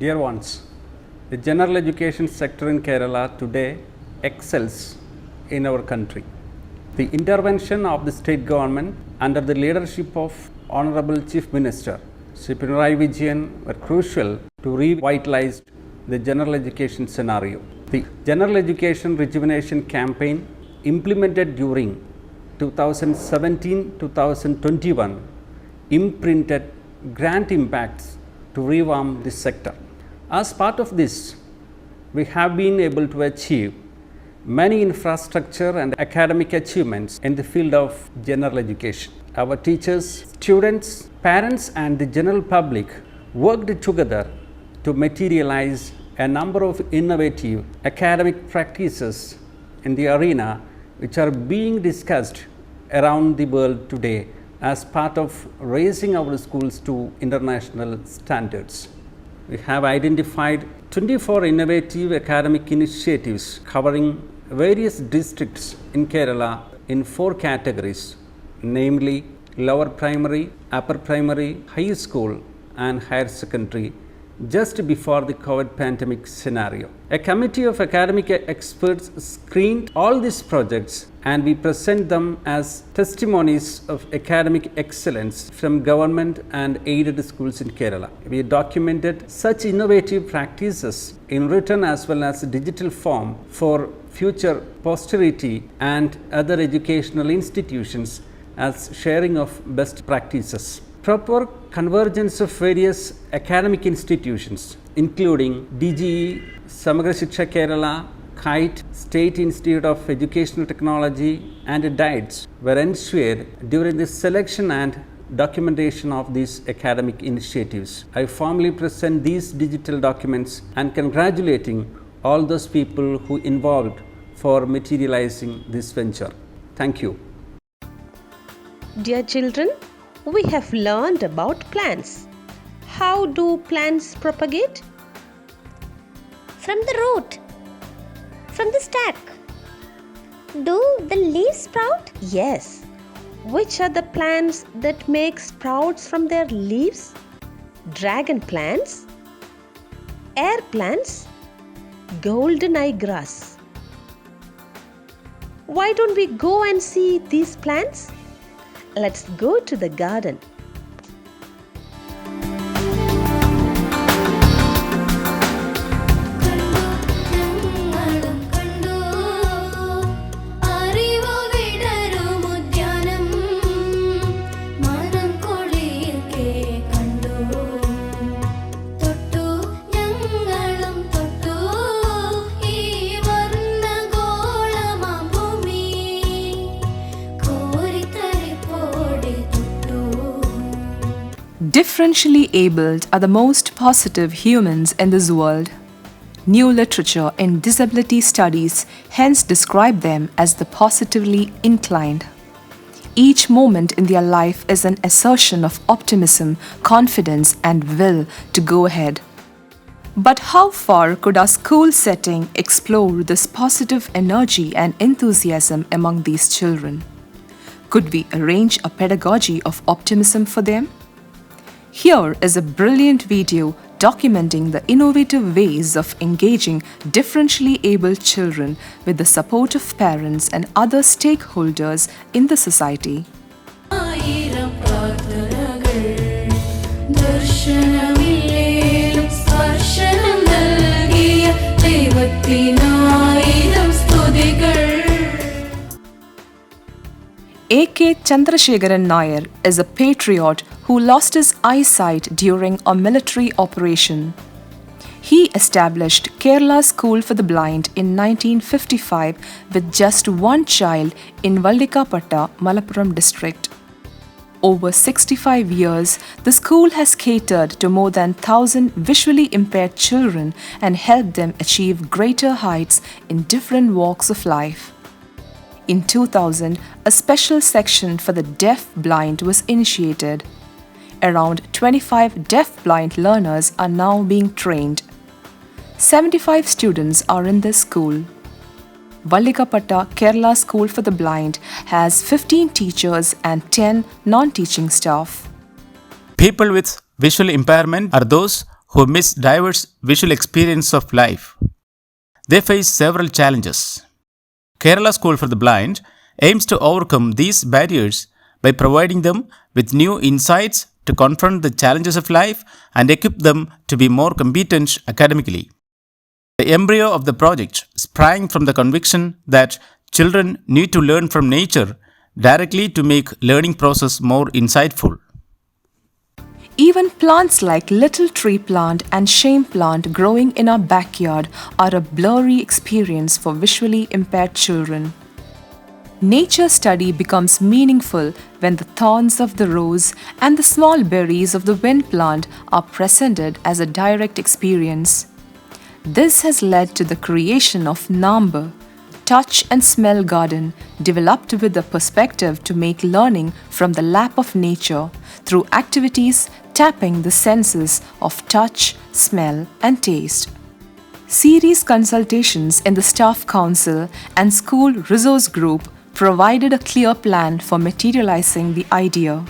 Dear ones, the general education sector in Kerala today excels in our country. The intervention of the state government under the leadership of Honorable Chief Minister Sri Pinarayi Vijayan were crucial to revitalize the general education scenario. The General Education Rejuvenation Campaign implemented during 2017-2021 imprinted grand impacts to revamp this sector. As part of this, we have been able to achieve many infrastructure and academic achievements in the field of general education. Our teachers, students, parents and the general public worked together to materialize a number of innovative academic practices in the arena which are being discussed around the world today as part of raising our schools to international standards. We have identified 24 innovative academic initiatives covering various districts in Kerala in 4 categories, namely lower primary, upper primary, high school and higher secondary, just before the COVID pandemic scenario. A committee of academic experts screened all these projects and we present them as testimonies of academic excellence from government and aided schools in Kerala. We documented such innovative practices in written as well as digital form for future posterity and other educational institutions as sharing of best practices. Proper convergence of various academic institutions including DGE, Samagra Shiksha Kerala, KITE, State Institute of Educational Technology and DIETS were ensured during the selection and documentation of these academic initiatives. I formally present these digital documents and congratulating all those people who involved for materializing this venture. Thank you. Dear children, we have learned about plants. How do plants propagate? From the root. From the stack. Do the leaves sprout? Yes. Which are the plants that make sprouts from their leaves? Dragon plants, air plants, golden eye grass. Why don't we go and see these plants? Let's go to the garden. Differentially abled are the most positive humans in this world. New literature in disability studies hence describe them as the positively inclined. Each moment in their life is an assertion of optimism, confidence, and will to go ahead. But how far could our school setting explore this positive energy and enthusiasm among these children? Could we arrange a pedagogy of optimism for them? Here is a brilliant video documenting the innovative ways of engaging differentially abled children with the support of parents and other stakeholders in the society. A.K. Chandrasekharan Nair is a patriot who lost his eyesight during a military operation. He established Kerala School for the Blind in 1955 with just one child in Vallikkapatta, Malappuram district. Over 65 years, the school has catered to more than 1,000 visually impaired children and helped them achieve greater heights in different walks of life. In 2000, a special section for the deaf-blind was initiated. Around 25 deaf-blind learners are now being trained. 75 students are in this school. Vallikkapatta Kerala School for the Blind has 15 teachers and 10 non-teaching staff. People with visual impairment are those who miss diverse visual experience of life. They face several challenges. Kerala School for the Blind aims to overcome these barriers by providing them with new insights to confront the challenges of life and equip them to be more competent academically. The embryo of the project sprang from the conviction that children need to learn from nature directly to make learning process more insightful. Even plants like little tree plant and shame plant growing in our backyard are a blurry experience for visually impaired children. Nature study becomes meaningful when the thorns of the rose and the small berries of the wind plant are presented as a direct experience. This has led to the creation of Nambu, touch and smell garden, developed with the perspective to make learning from the lap of nature through activities tapping the senses of touch, smell, and taste. Series consultations in the staff council and school resource group provided a clear plan for materializing the idea.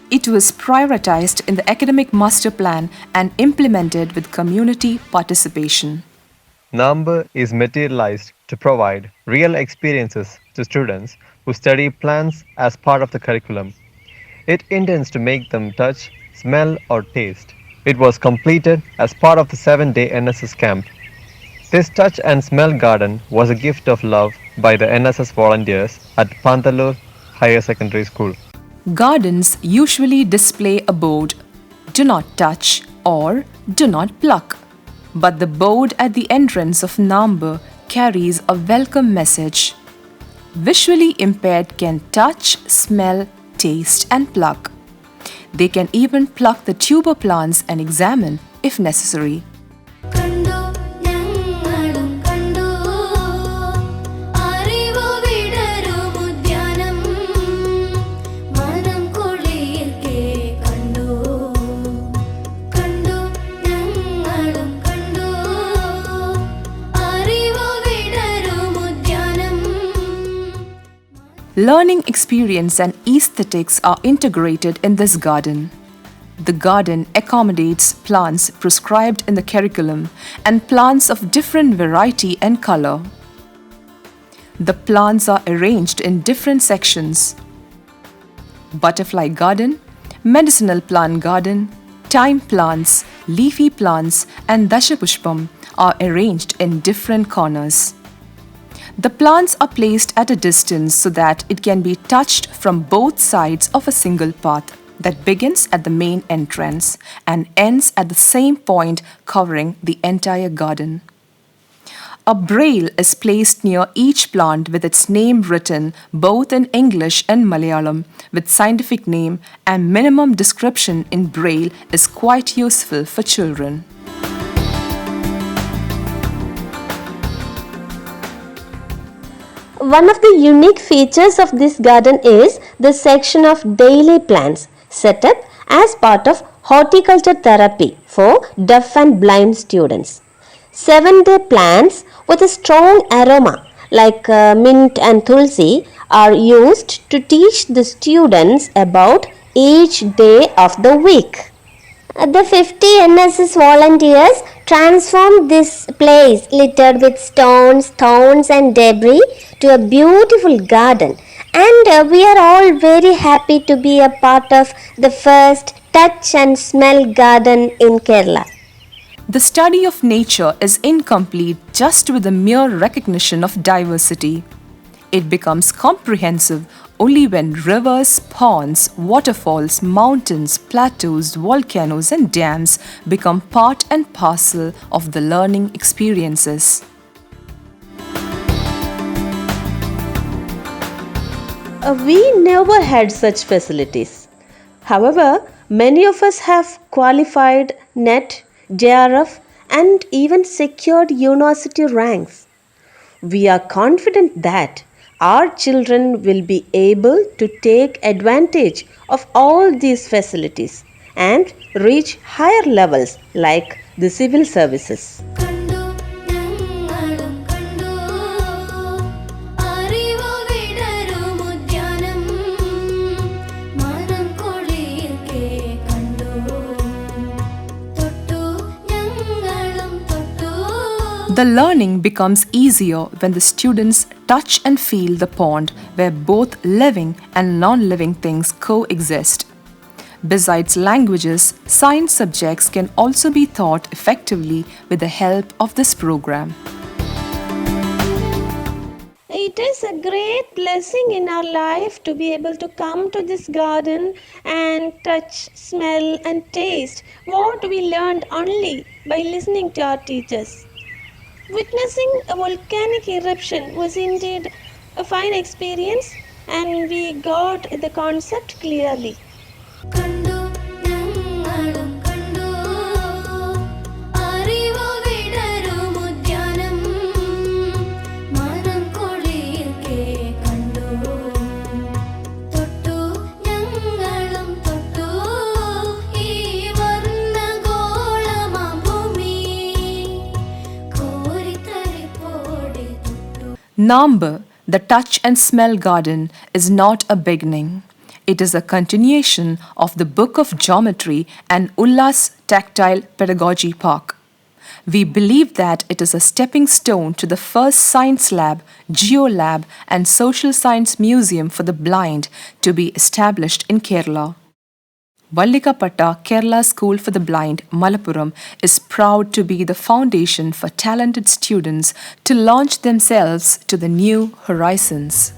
It was prioritized in the academic master plan and implemented with community participation. Nambu is materialized to provide real experiences to students who study plants as part of the curriculum. It intends to make them touch, smell, or taste. It was completed as part of the 7-day NSS camp. This touch and smell garden was a gift of love by the NSS volunteers at Panthalur Higher Secondary School. Gardens usually display a board, "Do not touch" or "Do not pluck." But the board at the entrance of Nambu carries a welcome message. Visually impaired can touch, smell, taste, and pluck. They can even pluck the tuber plants and examine if necessary. Learning experience and aesthetics are integrated in this garden. The garden accommodates plants prescribed in the curriculum and plants of different variety and color. The plants are arranged in different sections. Butterfly garden, medicinal plant garden, thyme plants, leafy plants, and dashapushpam are arranged in different corners. The plants are placed at a distance so that it can be touched from both sides of a single path that begins at the main entrance and ends at the same point, covering the entire garden. A braille is placed near each plant with its name written both in English and Malayalam with scientific name, and minimum description in braille is quite useful for children. One of the unique features of this garden is the section of daily plants set up as part of horticulture therapy for deaf and blind students. 7-day plants with a strong aroma like mint and tulsi are used to teach the students about each day of the week. The 50 NSS volunteers transformed this place littered with stones, thorns and debris to a beautiful garden, and we are all very happy to be a part of the first touch and smell garden in Kerala. The study of nature is incomplete just with the mere recognition of diversity. It becomes comprehensive only when rivers, ponds, waterfalls, mountains, plateaus, volcanoes, and dams become part and parcel of the learning experiences. We never had such facilities. However, many of us have qualified NET, JRF, and even secured university ranks. We are confident that our children will be able to take advantage of all these facilities and reach higher levels like the civil services. The learning becomes easier when the students touch and feel the pond where both living and non-living things coexist. Besides languages, science subjects can also be taught effectively with the help of this program. It is a great blessing in our life to be able to come to this garden and touch, smell and taste what we learned only by listening to our teachers. Witnessing a volcanic eruption was indeed a fine experience, and we got the concept clearly. Nambu, the touch and smell garden, is not a beginning. It is a continuation of the Book of Geometry and Ullas Tactile Pedagogy Park. We believe that it is a stepping stone to the first science lab, geolab, and social science museum for the blind to be established in Kerala. Vallikkapatta Kerala School for the Blind, Malappuram, is proud to be the foundation for talented students to launch themselves to the new horizons.